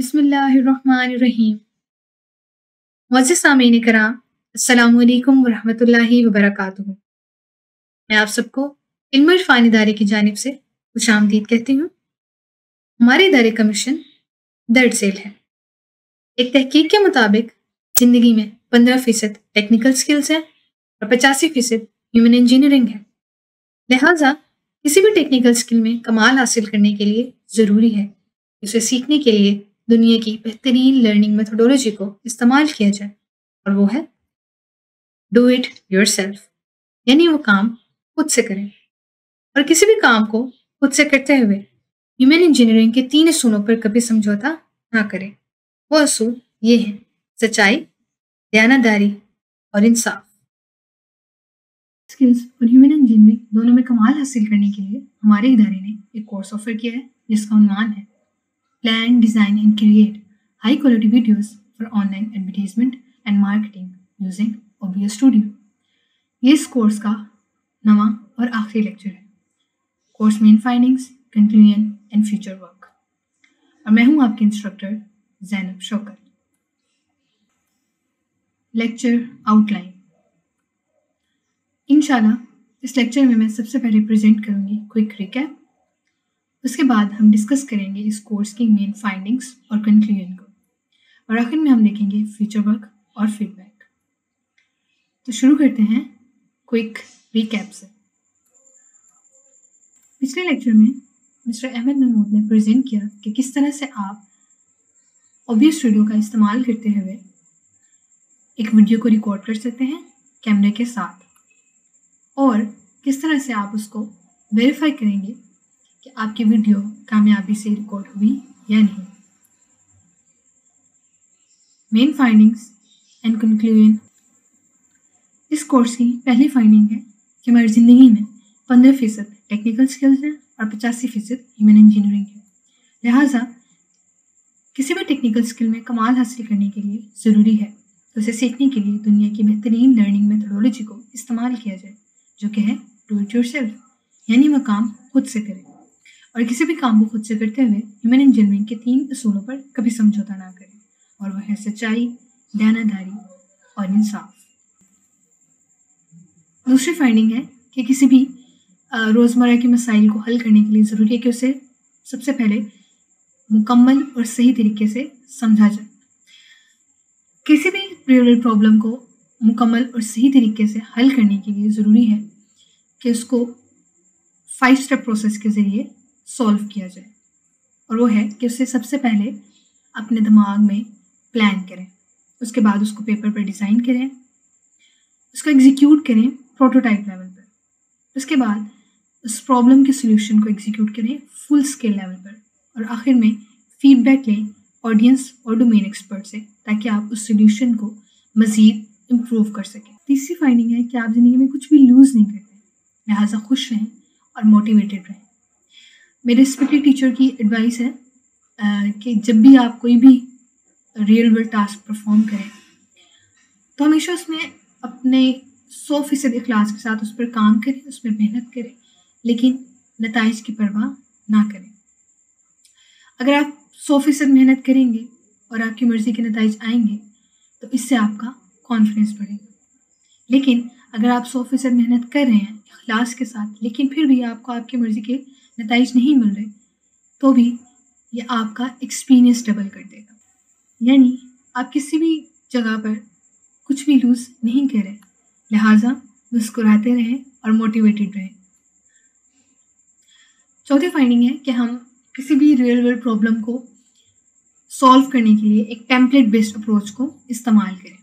बिस्मिल्लाहिर्रहमानिर्रहीम। मुअज़्ज़िज़ सामीन किराम, अस्सलामु अलैकुम वरहमतुल्लाहि वबरकातुहू। मैं आप सबको इल्म इरफान इदारे की जानिब से खुशामदीद कहती हूँ। हमारे इदारे का मिशन दर्ज झेल है। एक तहकीक के मुताबिक ज़िंदगी में 15% टेक्निकल स्किल्स हैं और 85% ह्यूमन इंजीनियरिंग है। लिहाजा किसी भी टेक्निकल स्किल में कमाल हासिल करने के लिए ज़रूरी है कि उसे सीखने के लिए दुनिया की बेहतरीन लर्निंग मेथोडोलॉजी को इस्तेमाल किया जाए, और वो है डू इट योरसेल्फ, यानी वो काम खुद से करें। और किसी भी काम को खुद से करते हुए ह्यूमन इंजीनियरिंग के 3 असूलों पर कभी समझौता ना करें। वो असूल ये हैं: सच्चाई, दयानतदारी और इंसाफ। स्किल्स और ह्यूमन इंजीनियरिंग दोनों में कमाल हासिल करने के लिए हमारे इदारे ने एक कोर्स ऑफर किया है जिसका उन्वान है plan, design and create high quality videos for online advertisement and marketing using OBS studio. ये इस कोर्स का नवा और आखिरी लेक्चर है। Course main findings, conclusion and future work. और मैं हूँ आपकी instructor Zainab Shaukat. Lecture outline. इंशाल्लाह इस लेक्चर में मैं सबसे पहले प्रेजेंट करूँगी क्विक रिकैप। उसके बाद हम डिस्कस करेंगे इस कोर्स की मेन फाइंडिंग्स और कंक्लूजन को, और आखिर में हम देखेंगे फ्यूचर वर्क और फीडबैक। तो शुरू करते हैं क्विक रिकैप से। पिछले लेक्चर में मिस्टर अहमद महमूद ने प्रेजेंट किया कि किस तरह से आप OBS स्टूडियो का इस्तेमाल करते हुए एक वीडियो को रिकॉर्ड कर सकते हैं कैमरे के साथ, और किस तरह से आप उसको वेरीफाई करेंगे कि आपकी वीडियो कामयाबी से रिकॉर्ड हुई या नहीं। Main findings and conclusion. इस कोर्स की पहली फाइंडिंग है कि हमारी ज़िंदगी में 15% टेक्निकल स्किल्स हैं और 85% ह्यूमन इंजीनियरिंग है। लिहाजा किसी भी टेक्निकल स्किल में कमाल हासिल करने के लिए ज़रूरी है तो उसे सीखने के लिए दुनिया की बेहतरीन लर्निंग मेथोडोलॉजी को इस्तेमाल किया जाए, जो कि है डू इट योरसेल्फ, यानी वह काम खुद से करें। और किसी भी काम को खुद से करते हुए ह्यूमन इंजीनियरिंग के 3 असूलों पर कभी समझौता ना करें, और वह है सच्चाई, दयानतदारी और इंसाफ। दूसरी फाइंडिंग है कि किसी भी रोज़मर्रा के मसाइल को हल करने के लिए ज़रूरी है कि उसे सबसे पहले मुकम्मल और सही तरीके से समझा जाए। किसी भी रियल वर्ल्ड प्रॉब्लम को मुकम्मल और सही तरीके से हल करने के लिए ज़रूरी है कि उसको 5 स्टेप प्रोसेस के ज़रिए सॉल्व किया जाए, और वो है कि उसे सबसे पहले अपने दिमाग में प्लान करें, उसके बाद उसको पेपर पर डिज़ाइन करें, उसको एग्जीक्यूट करें प्रोटोटाइप लेवल पर, उसके बाद उस प्रॉब्लम के सॉल्यूशन को एग्जीक्यूट करें फुल स्केल लेवल पर, और आखिर में फीडबैक लें ऑडियंस और डोमेन एक्सपर्ट से, ताकि आप उस सॉल्यूशन को मज़ीद इम्प्रूव कर सकें। तीसरी फाइंडिंग है कि आप ज़िंदगी में कुछ भी लूज़ नहीं करते, लिहाजा खुश रहें और मोटिवेटेड रहें। मेरे रिस्पेक्टेड टीचर की एडवाइस है कि जब भी आप कोई भी रियल वर्ल्ड टास्क परफॉर्म करें तो हमेशा उसमें अपने 100% इखलास के साथ उस पर काम करें, उसमें मेहनत करें, लेकिन नताइज की परवाह ना करें। अगर आप 100% मेहनत करेंगे और आपकी मर्ज़ी के नताइज आएंगे तो इससे आपका कॉन्फिडेंस बढ़ेगा। लेकिन अगर आप 100% मेहनत कर रहे हैं इखलास के साथ, लेकिन फिर भी आपको आपकी मर्ज़ी के नताइज नहीं मिल रहे, तो भी ये आपका एक्सपीरियंस डबल कर देगा। यानी आप किसी भी जगह पर कुछ भी लूज़ नहीं करें, लिहाजा मुस्कुराते रहें और मोटिवेटेड रहें। चौथी फाइंडिंग है कि हम किसी भी रियल वर्ल्ड प्रॉब्लम को सॉल्व करने के लिए एक टेम्पलेट बेस्ड अप्रोच को इस्तेमाल करें।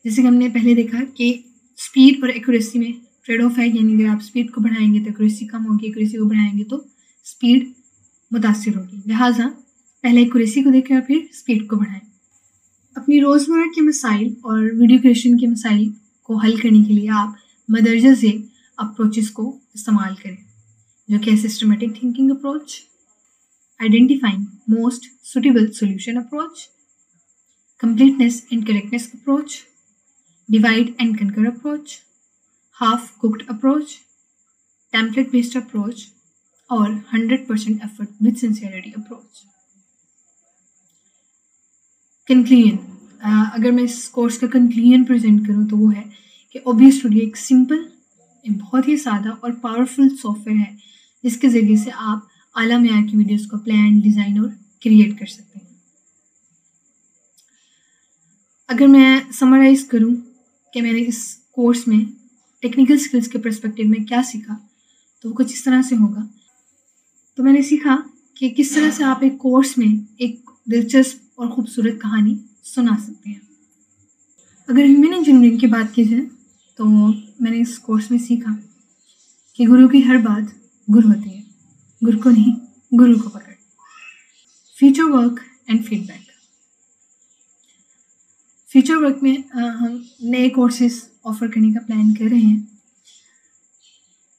जैसे कि हमने पहले देखा कि स्पीड और एक्यूरेसी में ट्रेड ऑफ है, यानी अगर आप स्पीड को बढ़ाएंगे तो एक्यूरेसी कम होगी, एक्यूरेसी को बढ़ाएंगे तो स्पीड मुतासिर होगी। लिहाजा पहले एक्यूरेसी को देखें और फिर स्पीड को बढ़ाएं। अपनी रोज़मर्रा के मसाइल और वीडियो क्रिएशन के मसाइल को हल करने के लिए आप मदरजा से अप्रोचेस को इस्तेमाल करें, जो कि है systematic thinking approach, identifying most suitable solution approach, completeness and correctness approach, divide and conquer approach, half cooked approach, template based approach और 100% effort with sincerity approach. Conclusion, अगर मैं इस कोर्स का कंक्लूजन प्रेजेंट करूँ तो वो है कि OBS स्टूडियो एक सिंपल, एक बहुत ही सादा और पावरफुल सॉफ्टवेयर है जिसके ज़रिए से आप आला मेयार की वीडियोस को प्लान, डिज़ाइन और क्रिएट कर सकते हैं। अगर मैं समराइज़ करूँ कि मैंने इस कोर्स में टेक्निकल स्किल्स के पर्सपेक्टिव में क्या सीखा, तो वो कुछ इस तरह से होगा। तो मैंने सीखा कि किस तरह से आप एक कोर्स में एक दिलचस्प और ख़ूबसूरत कहानी सुना सकते हैं। अगर ह्यूमन इंजीनियरिंग की बात की जाए तो मैंने इस कोर्स में सीखा कि गुरु की हर बात गुर होती है, गुरु को नहीं, गुरु को पकड़। Future work and feedback. Future work में हम नए कोर्सेज ऑफर करने का प्लान कर रहे हैं।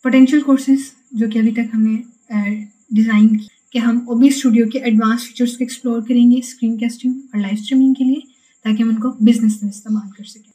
पोटेंशियल कोर्सेज जो कि अभी तक हमने डिज़ाइन कि हम OBS स्टूडियो के एडवांस फीचर्स को एक्सप्लोर करेंगे स्क्रीन कास्टिंग और लाइव स्ट्रीमिंग के लिए, ताकि हम उनको बिजनेस में इस्तेमाल कर सकें।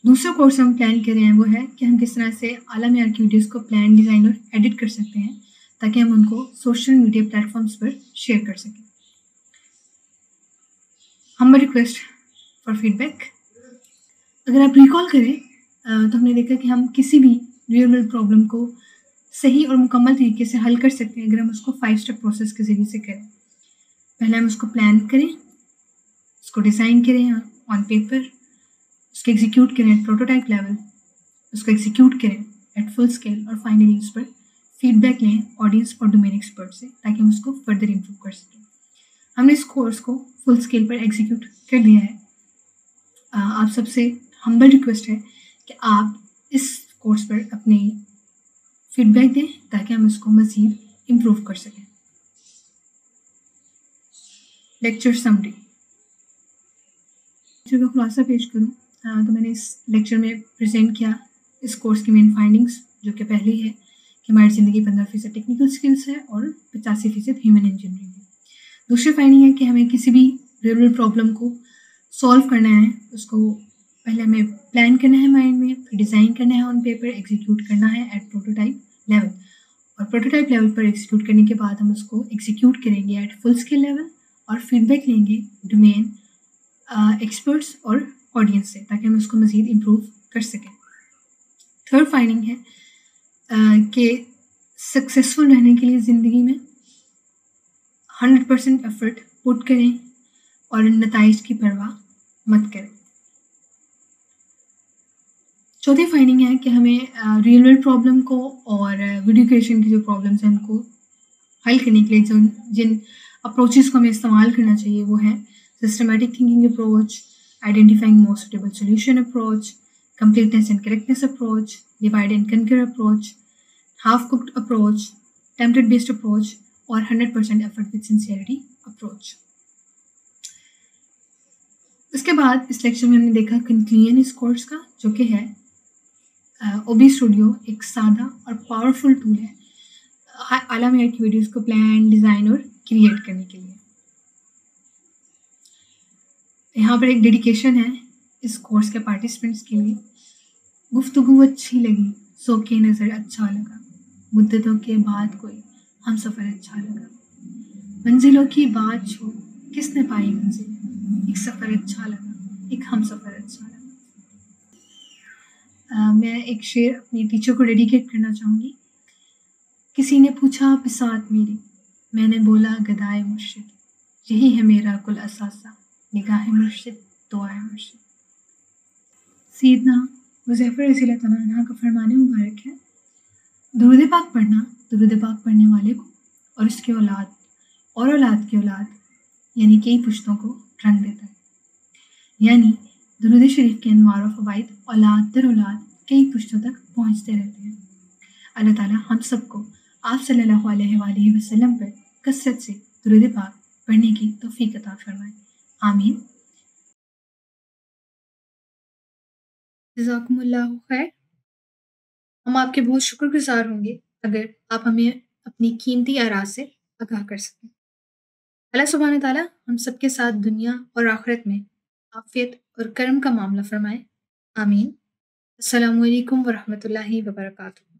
दूसरा कोर्स हम प्लान कर रहे हैं वो है कि हम किस तरह से आला मेयार की वीडियोस को प्लान, डिज़ाइन और एडिट कर सकते हैं, ताकि हम उनको सोशल मीडिया प्लेटफॉर्म्स पर शेयर कर सकें। Humble request for feedback. अगर आप रिकॉल करें तो हमने देखा कि हम किसी भी रियल वर्ल्ड प्रॉब्लम को सही और मुकम्मल तरीके से हल कर सकते हैं अगर हम उसको 5 स्टेप प्रोसेस के ज़रिए से करें। पहले हम उसको प्लान करें, उसको डिज़ाइन करें ऑन पेपर, उसको एग्जीक्यूट करें एट प्रोटोटाइप लेवल, उसको एग्जीक्यूट करें एट फुल स्केल और फाइनली उस पर फीडबैक लें ऑडियंस और डोमेन एक्सपर्ट से, ताकि हम उसको फर्दर इम्प्रूव कर सकें। हमने इस कोर्स को फुल स्केल पर एग्जीक्यूट कर दिया है। आप सबसे हम्बल रिक्वेस्ट है कि आप इस कोर्स पर अपने फीडबैक दें, ताकि हम इसको मज़ीद इम्प्रूव कर सकें। Lecture summary. लेक्चर का खुलासा पेश करूँ तो मैंने इस लेक्चर में प्रेजेंट किया इस कोर्स की मेन फाइंडिंग्स, जो कि पहली है कि हमारी ज़िंदगी 15% टेक्निकल स्किल्स है और 85% ह्यूमन इंजीनियरिंग है। दूसरी फाइंडिंग है कि हमें किसी भी रियल वर्ल्ड प्रॉब्लम को सॉल्व करना है, उसको पहले हमें प्लान करना है माइंड में, फिर डिज़ाइन करना है ऑन पेपर, एग्जीक्यूट करना है एट प्रोटोटाइप लेवल, और प्रोटोटाइप लेवल पर एग्जीक्यूट करने के बाद हम उसको एग्जीक्यूट करेंगे एट फुल स्केल लेवल और फीडबैक लेंगे डोमेन एक्सपर्ट्स और ऑडियंस से, ताकि हम उसको मज़ीद इम्प्रूव कर सकें। थर्ड फाइंडिंग है कि सक्सेसफुल रहने के लिए ज़िंदगी में 100% एफर्ट पुट करें और नताइज की परवाह मत करें। चौथी फाइंडिंग है कि हमें रियल वर्ल्ड प्रॉब्लम को और वीडियो क्रिएशन की जो प्रॉब्लम्स हैं उनको हल करने के लिए जिन अप्रोचेस को हमें इस्तेमाल करना चाहिए वो है systematic thinking approach, identifying most suitable solution approach, completeness and correctness approach, divide and conquer approach, half-cooked approach, template-based approach और 100% effort with sincerity approach। उसके बाद इस लेक्चर में हमने देखा कंक्लूजन इस कोर्स का, जो कि है OBS स्टूडियो एक सादा और पावरफुल टूल है आला मेयार की वीडियोस को प्लान, डिज़ाइन और क्रिएट करने के लिए। यहाँ पर एक डेडिकेशन है इस कोर्स के पार्टिसिपेंट्स के लिए। गुफ्तगू अच्छी लगी, सौके नज़र अच्छा लगा, मुद्दतों के बाद कोई हम सफ़र अच्छा लगा, मंजिलों की बात छो किसने पाई मंजिल, एक सफ़र अच्छा लगा, एक हम सफ़र अच्छा लगा। मैं एक शेर अपनी टीचर को डेडिकेट करना चाहूँगी। किसी ने पूछा बिसात मेरी, मैंने बोला गदाए मुर्शिद, यही है मेरा कुल असासा, निगाह मुर्शिद दुआए मुर्शिद। सैयदना हुज़ैफा रज़ियल्लाहु अन्हु का फरमाने मुबारक है, दुरूद पाक पढ़ना दुरूद पाक पढ़ने वाले को और उसकी औलाद और औलाद की औलाद यानी कई पुश्तों को रंग देता है। यानी दुरूद शरीफ के अनवार और फ़वाइद औलाद दर औलाद कई पुश्तों तक पहुँचते रहते हैं। अल्लाह ताला हम सबको आप सल्लल्लाहु अलैहि वसल्लम पर कसरत से दुरूद पाक पढ़ने की तौफीक अता फरमाए। आमीन। जज़ाकुमुल्लाहु खैर। हम आपके बहुत शुक्रगुजार होंगे अगर आप हमें अपनी कीमती आरा से आगाह कर सकें। अल्लाह सुब्हान ताला हम सबके साथ दुनिया और आखिरत में आफियत और करम का मामला फरमाए। आमीन। अस्सलामु अलैकुम व रहमतुल्लाहि व बरकातुहू।